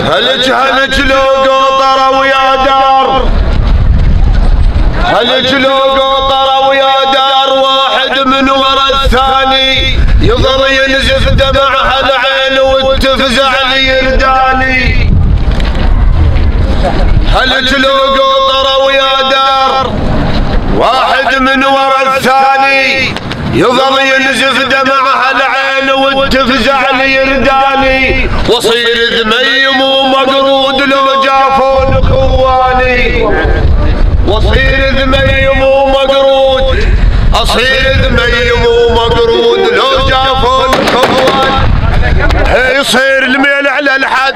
هلج لو قطر ويا دار، هلج لو قطر ويا دار، واحد من ورا الثاني يظل ينزف دمعها العين وتفزع لي يرداني. هلج لو قطر ويا دار، واحد من ورا الثاني يظل ينزف دمعها العين وتفزع لي يرداني. وصير ذميم ومقرود لو جافون خواني، وصير ذميم ومقرود، اصير ذميم ومقرود لو جافون خواني. يصير الميل على الحد،